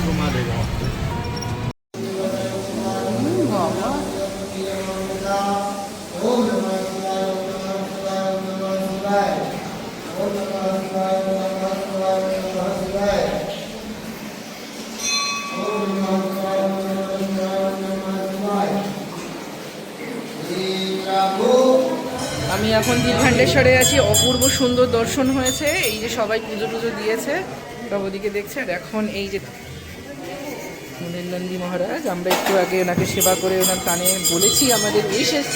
ঘুমা দেবো। আমি এখন নীলভান্ডেশ্বরে আছি। অপূর্ব সুন্দর দর্শন হয়েছে। এই যে সবাই পুজো টুজো দিয়েছে, সব ওদিকে দেখছে। আর এখন এই যে নন্দী মহারাজ, আমরা একটু আগে ওনাকে সেবা করে ওনার কানে বলেছি আমাদের উইশেস।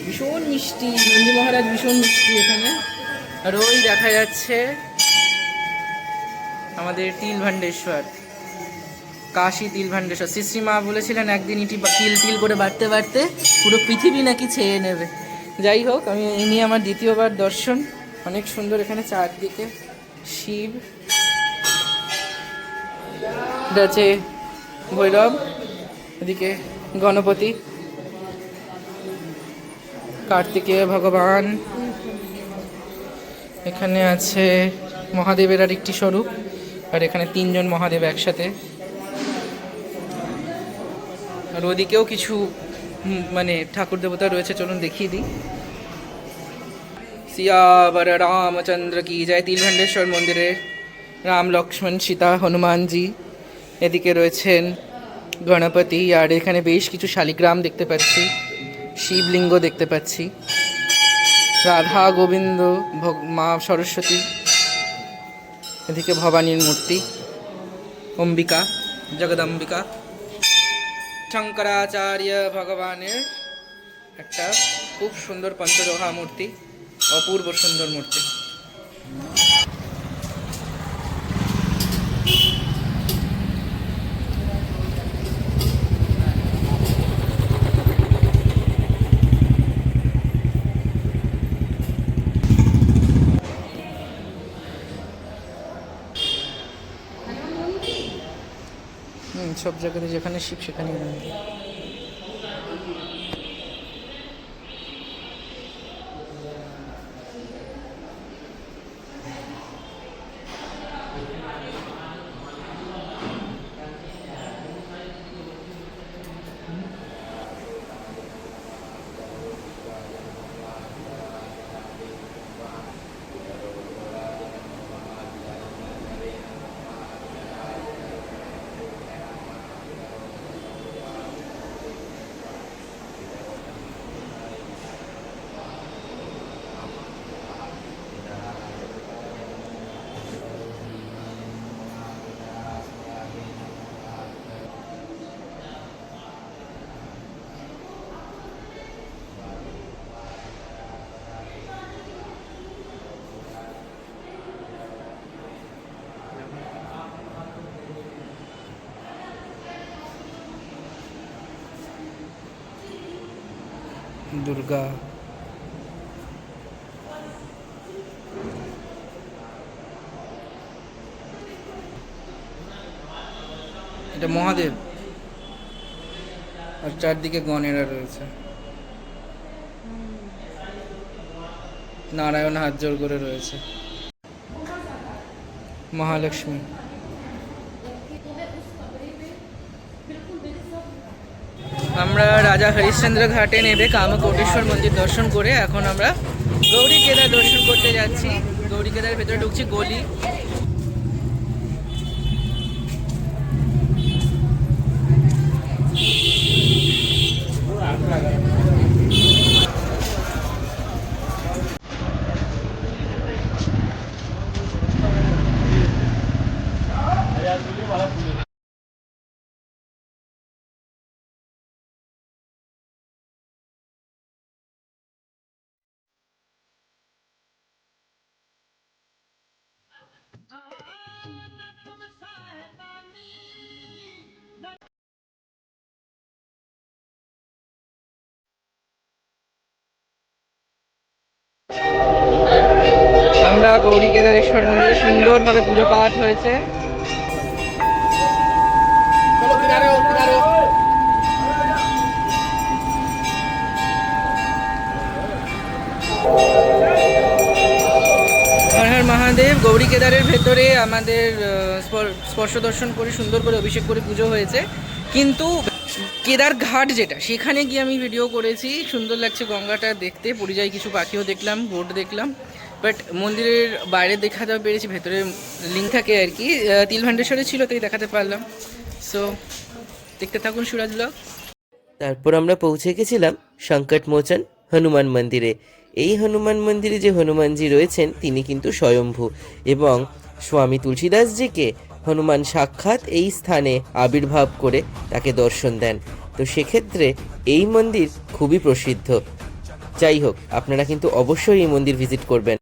ভীষণ মিষ্টি নন্দী মহারাজ, ভীষণ মিষ্টি এখানে। আর ওই দেখা যাচ্ছে আমাদের তিলভান্ডেশ্বর, কাশী তিলভান্ডেশ্বর। শ্রীশ্রী মা বলেছিলেন একদিন ইটি তিল তিল করে বাড়তে বাড়তে পুরো পৃথিবী নাকি ছেয়ে নেবে। যাই হোক, আমি এই নিয়ে আমার দ্বিতীয়বার দর্শন। অনেক সুন্দর এখানে চারদিকে শিব, এটা আছে ভৈরব, এদিকে গণপতি, কার্তিকেয় ভগবান, এখানে আছে মহাদেবের আর একটি স্বরূপ, আর এখানে তিনজন মহাদেব একসাথে। আর ওদিকেও কিছু মানে ঠাকুর দেবতা রয়েছে, চলুন দেখিয়ে দিই। সিয়াবর রামচন্দ্র কি জয়। তিলভান্ডেশ্বর মন্দিরে রাম লক্ষ্মণ সীতা হনুমানজি, এদিকে রয়েছেন গণপতি, আর এখানে বেশ কিছু শালিগ্রাম দেখতে পাচ্ছি, শিবলিঙ্গ দেখতে পাচ্ছি, রাধা গোবিন্দ, মা সরস্বতী, এদিকে ভবানীর মূর্তি, অম্বিকা, জগদম্বিকা, শঙ্করাচার্য ভগবানের একটা খুব সুন্দর পঞ্চলোহা মূর্তি, অপূর্ব সুন্দর মূর্তি। সব জায়গাতে যেখানে শিব সেখানেই মন্দির। দুর্গা, এটা মহাদেব, আর চারদিকে গণেরা রয়েছে। নারায়ণ হাত জোর করে রয়েছে, মহালক্ষ্মী। আমরা রাজা হরিশ্চন্দ্র ঘাটে নেবে কামকোটেশ্বর মন্দির দর্শন করে এখন আমরা গৌরী কেদার দর্শন করতে যাচ্ছি। গৌরী কেদারের ভেতরে ঢুকছি, গলি। আমরা গৌরী কেদারেশ্বর মন্দিরে সুন্দরভাবে পুজো পাঠ হয়েছে। হর হর মহাদেব। মহাদেব। গৌরী কেদারের ভেতরে আমাদের স্পর্শ দর্শন করে সুন্দর করে অভিষেক করে পুজো হয়েছে, কিন্তু কেদার ঘাট যেটা সেখানে গিয়ে আমি ভিডিও করেছি, সুন্দর লাগছে গঙ্গাটা দেখতে, পরিযায়ী কিছু পাখিও দেখলাম, বোট দেখলাম, বাট মন্দিরের বাইরে দেখাতে পেরেছি, ভেতরে লিঙ্ক থাকে আর কি, তিলভান্ডেশ্বরে ছিল তাই দেখাতে পারলাম। সো দেখতে থাকুন সুরাজ ব্লগ। তারপর আমরা পৌঁছে গেছিলাম সংকটমোচন হনুমান মন্দিরে। এই হনুমান মন্দিরে যে হনুমানজি রয়েছেন তিনি কিন্তু স্বয়ম্ভু, এবং স্বামী তুলসীদাসজিকে হনুমান সাক্ষাৎ এই স্থানে আবির্ভাব করে তাকে দর্শন দেন। তো সেক্ষেত্রে এই মন্দির খুবই প্রসিদ্ধ। যাই হোক, আপনারা কিন্তু অবশ্যই এই মন্দির ভিজিট করবেন।